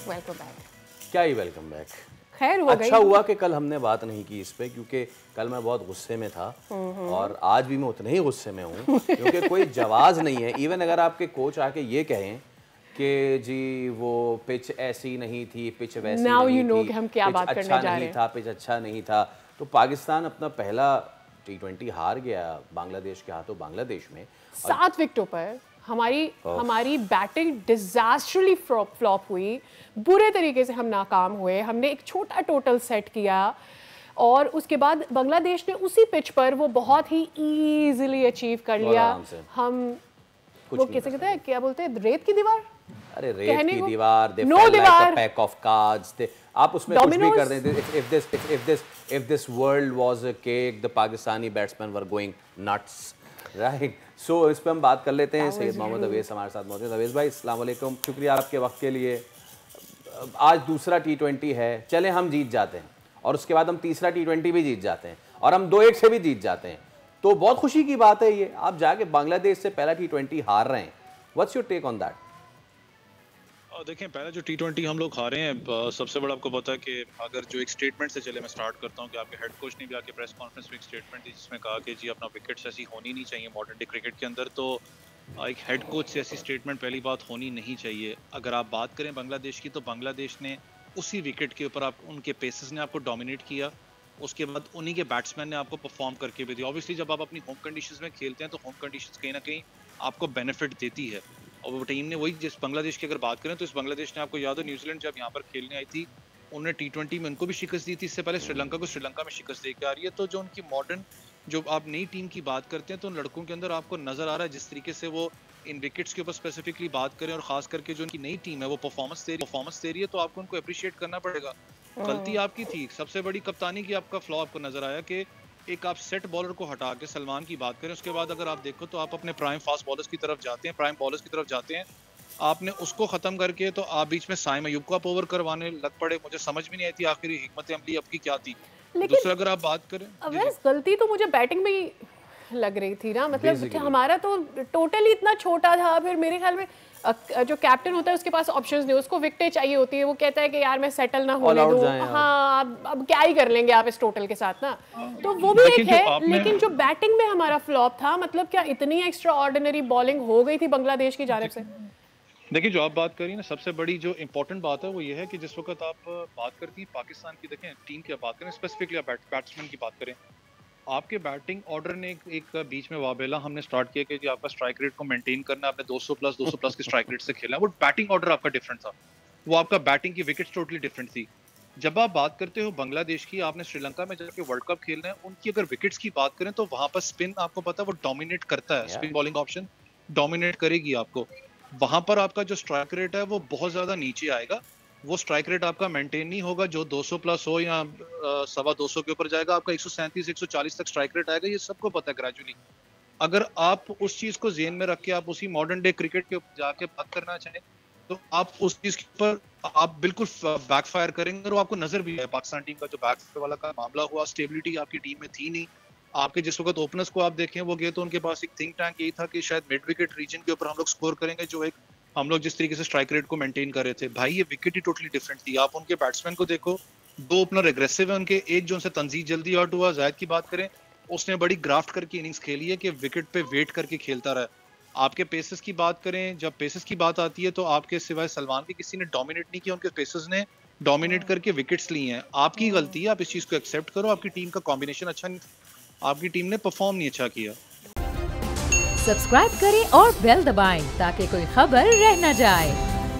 Welcome back. क्या ही welcome back. खैर हो अच्छा हुआ कि कल हमने बात नहीं की इस पे, क्योंकि कल मैं बहुत गुस्से में था और आज भी मैं उतने ही गुस्से में हूँ क्योंकि कोई जवाब नहीं है। इवन अगर आपके कोच आके ये कहें कि जी वो पिच ऐसी नहीं थी, पिच वैसी नहीं थी, कि हम क्या बात करने जा रहे हैं। पिच अच्छा नहीं था, तो पाकिस्तान अपना पहला T20 हार गया बांग्लादेश के हाथों बांग्लादेश में 7 विकेटों पर। हमारी बैटिंग डिजास्टरली फ्लॉप हुई, बुरे तरीके से हम नाकाम हुए। हमने एक छोटा टोटल सेट किया और उसके बाद बांग्लादेश ने उसी पिच पर वो बहुत ही इजीली अचीव कर लिया। हम वो कैसे कहते हैं, क्या बोलते हैं, रेत की दीवार। अरे रेत की दीवार, दे नो felt दीवार, like a pack of cards. आप उसमें कुछ भी कर दें। If this world was a cake, the Pakistani batsmen were going nuts, right? So इस पे हम बात कर लेते हैं। सैयद मोहम्मद अवैस हमारे साथ मौजूद। अवैस भाई अस्सलाम वालेकुम, शुक्रिया आपके वक्त के लिए। आज दूसरा T20 है, चले हम जीत जाते हैं और उसके बाद हम तीसरा T20 भी जीत जाते हैं और हम 2-1 से भी जीत जाते हैं, तो बहुत खुशी की बात है ये। आप जाके बांग्लादेश से पहला T20 हार रहे हैं। What's your take on that? देखें, पहला जो T20 हम लोग हारे हैं, सबसे बड़ा आपको पता है कि अगर जो एक स्टेटमेंट से चले मैं स्टार्ट करता हूं कि आपके हेड कोच ने भी आके प्रेस कॉन्फ्रेंस में एक स्टेटमेंट दी जिसमें कहा कि जी अपना विकेट्स ऐसी होनी नहीं चाहिए मॉडर्न डे क्रिकेट के अंदर। तो एक हेड कोच से ऐसी स्टेटमेंट पहली बात होनी नहीं चाहिए। अगर आप बात करें बांग्लादेश की, तो बांग्लादेश ने उसी विकेट के ऊपर उनके पेसर्स ने आपको डोमिनेट किया, उसके बाद उन्हीं के बैट्समैन ने आपको परफॉर्म करके भी दिया। ऑब्वियसली जब आप अपनी होम कंडीशंस में खेलते हैं तो होम कंडीशंस कहीं ना कहीं आपको बेनिफिट देती है। और वो टीम ने वही, जिस बांग्लादेश की अगर बात करें तो इस बांग्लादेश ने, आपको याद हो न्यूजीलैंड जब यहाँ पर खेलने आई थी उन्होंने T20 में उनको भी शिकस्त दी थी, इससे पहले श्रीलंका को श्रीलंका में शिकस्त दे के आ रही है। तो जो उनकी मॉडर्न, जो आप नई टीम की बात करते हैं तो उन लड़कों के अंदर आपको नजर आ रहा है जिस तरीके से वो इन विकेट्स के ऊपर स्पेसिफिकली बात करें और खास करके जो उनकी नई टीम है वो परफॉर्मेंस दे रही है, तो आपको उनको अप्रिशिएट करना पड़ेगा। गलती आपकी थी, सबसे बड़ी कप्तानी की आपका फ्लॉ आपको नजर आया कि एक आप सेट बॉलर को हटा के सलमान की बात करें, उसके बाद अगर आप देखो तो आप अपने प्राइम फास्ट बॉलर्स की तरफ जाते हैं, प्राइम बॉलर्स की तरफ जाते हैं, आपने उसको खत्म करके तो आप बीच में साइम अयूब को आप ओवर करवाने लग पड़े। मुझे समझ में नहीं आई थी आखिर हिकमत अमली आपकी क्या थी। दूसरा अगर आप बात करें, अवैस गलती तो मुझे बैटिंग में ही लग रही थी ना, मतलब कि हमारा तो टोटल ही इतना छोटा था। फिर मेरे ख्याल में जो कैप्टन होता है उसके पास ऑप्शंस नहीं, उसको विकेटें चाहिए होती है। वो कहता है कि यार मैं सेटल ना होने दूं, हाँ अब क्या ही कर लेंगे आप इस टोटल के साथ ना, तो वो भी एक है। लेकिन जो बैटिंग में हमारा फ्लॉप था, मतलब क्या इतनी एक्स्ट्रा ऑर्डिनरी बॉलिंग हो गई थी बांग्लादेश की जानिब से। देखिए, जो आप बात करिए ना, सबसे बड़ी जो इंपॉर्टेंट बात है वो ये है कि जिस वक्त आप बात करती हैं पाकिस्तान की, देखें टीम की बात करें, स्पेसिफिकली आप बैट्समैन की बात करें, आपके बैटिंग ऑर्डर ने एक बीच में वाबेला हमने स्टार्ट किया कि जी आपका स्ट्राइक रेट को मेंटेन करना, आपने 200 प्लस के स्ट्राइक रेट से खेलना। वो बैटिंग ऑर्डर आपका डिफरेंट था, वो आपका बैटिंग की विकेट्स टोटली डिफरेंट थी। जब आप बात करते हो बांग्लादेश की, आपने श्रीलंका में जाके वर्ल्ड कप खेलना है, उनकी अगर विकेट्स की बात करें तो वहां पर स्पिन आपको पता है वो डोमिनेट करता है, स्पिन बॉलिंग ऑप्शन डोमिनेट करेगी आपको। वहां पर आपका जो स्ट्राइक रेट है वो बहुत ज्यादा नीचे आएगा, वो स्ट्राइक रेट आपका मेंटेन नहीं होगा जो 200 प्लस हो या 225 के ऊपर जाएगा, आपका 137 140 तक स्ट्राइक रेट आएगा। ये सबको पता है ग्रेजुअली। अगर आप उस चीज को ज़हन में रख के आप उसी मॉडर्न डे क्रिकेट के ऊपर जाके बात करना चाहें तो आप उस चीज के ऊपर आप बिल्कुल बैकफायर करेंगे। और आपको नजर भी है पाकिस्तान टीम का जो बैकफायर वाला का मामला हुआ, स्टेबिलिटी आपकी टीम में थी नहीं। आपके जिस वक्त ओपनर्स को आप देखें वो गए तो उनके पास एक थिंक टैंक यही था कि शायद मिड विकेट रीजन के ऊपर हम लोग स्कोर करेंगे, जो एक हम लोग जिस तरीके से स्ट्राइक रेट को मेंटेन कर रहे थे, भाई ये विकेट ही टोटली डिफरेंट थी। आप उनके बैट्समैन को देखो, 2 ओपनर एग्रेसिव है उनके, एक जो उनसे तंजीद जल्दी आउट हुआ, जायद की बात करें उसने बड़ी ग्राफ्ट करके इनिंग्स खेली है कि विकेट पे वेट करके खेलता रहा। आपके पेसेस की बात करें, जब पेसेस की बात आती है तो आपके सिवाय सलमान के किसी ने डोमिनेट नहीं किया, उनके पेसेस ने डोमिनेट करके विकेट्स ली हैं। आपकी गलती है, आप इस चीज को एक्सेप्ट करो। आपकी टीम का कॉम्बिनेशन अच्छा नहीं, आपकी टीम ने परफॉर्म नहीं अच्छा किया। सब्सक्राइब करें और बेल दबाएं ताकि कोई खबर रह न जाए।